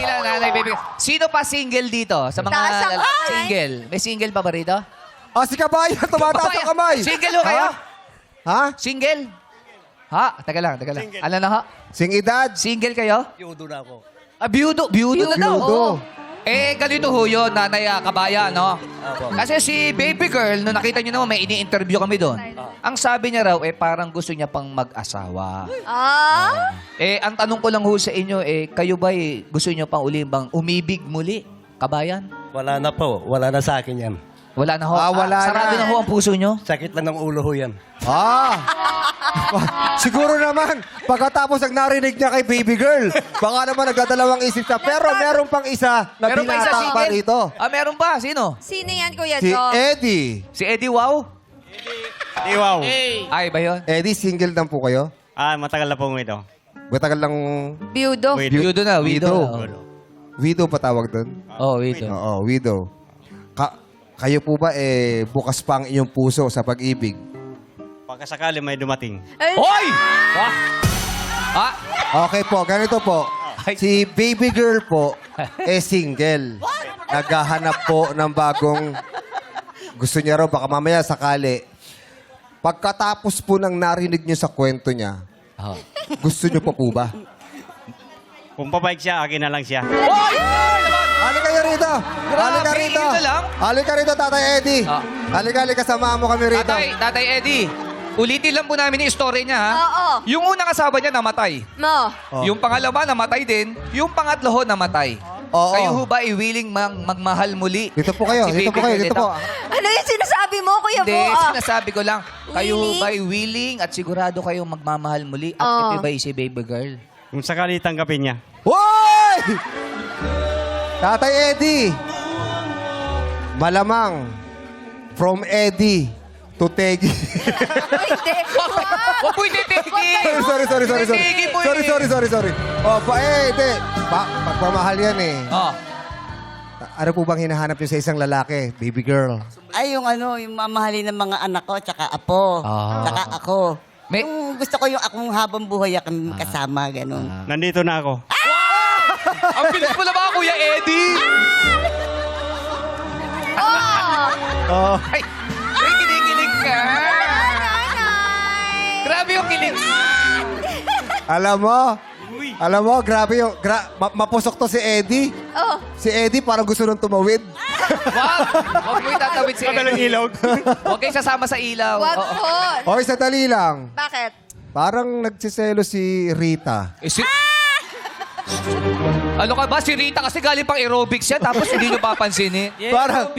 lang, nanay, baby. Sino pa single dito? Sa mga Taas ang kamay. single. May single pa ba rito? Si Kabayan, tumataas ang kamay. Single ho kayo? Ha? Single? Ha? Teka lang. Ano na ha? Sing edad? Single kayo? Yudo na ako. Biyudo na daw. Biyudo. oo. Ganito ho yun, nanay Kabayan, no? Kasi si baby girl, nung nakita niyo naman, may ini-interview kami doon. Ang sabi niya raw, parang gusto niya pang mag-asawa. Ang tanong ko lang ho sa inyo, kayo ba gusto niyo pang uli bang umibig muli, Kabayan? Wala na po. Wala na sa akin yan. Wala na ho. Wala Sarado na. na ho ang puso niyo? Sakit lang ng ulo ho yan. Siguro naman, pagkatapos ang narinig niya kay baby girl, baka naman nagdadalawang isip siya. Pero meron pang isa na Meron pa isa binata pa single? rito. Meron pa. Sino? Sino yan, Kuya Si Joe? Eddie. Si Eddie Wow? Wow. Ay, ba yun? Eddie, single lang po kayo? Matagal na pong ito. Matagal lang Biyudo. Widow na, widow. widow pa tawag doon? Oh, widow. Oo, widow. Kayo po ba bukas pa ang inyong puso sa pag-ibig? Pagkasakali may dumating. Hoy! Okay po, ganito po. Si baby girl po, single. Naghahanap po ng bagong... Gusto niya raw, baka mamaya sakali. Pagkatapos po ng narinig niyo sa kwento niya, gusto niyo pa po ba? Kung papayag siya, akin na lang siya. Halika kayo rito. Halika Grabe, rito. yun na lang? Halika rito, Tatay Eddie. Halika, samahan mo kami rito. Tatay Eddie, ulitin lang po namin yung story niya, ha? Oo. Yung unang asawa niya namatay. Mo. Yung pangalawa namatay din. Yung pangatlo ho namatay. Oo. Kayo ho ba willing magmahal muli? Dito po kayo, Si dito po baby kayo, girl dito po. Ano yung sinasabi mo, Kuya Hindi, Bo? sinasabi ko lang. Kayo ho Willing? ba willing at sigurado kayong magmamahal muli at Oo. itibay si baby girl? Kung sakali tanggapin niya. Hoy! Tatay Eddie. Malamang from Eddie to Tegi. Hindi. Huwag po ititigil! sorry. Tegi po Sorry. Hindi. Pagmamahal yan eh. Oh. Ano po bang hinahanap niyo sa isang lalaki, baby girl? Ay, yung mamahalin ng mga anak ko, tsaka apo, tsaka ako. May- Yung gusto ko yung akong habang buhay akong kasama, ganun. Nandito na ako. Ang bilis mo naman, Kuya Eddie! Ay, may kinikilig ka! Grabe yung kilig! Alam mo, grabe yung... mapusok to si Eddie. Oh. Si Eddie parang gusto nung tumawid. Huwag mo itatawid si Eddie. ilog. Huwag kayo sasama sa ilaw. Wag Oo. po. Hoy, sadali lang. Bakit? Parang nagsiselo si Rita. Ano ka ba? Si Rita kasi galing pang aerobics yan tapos hindi nyo papansinin. Parang,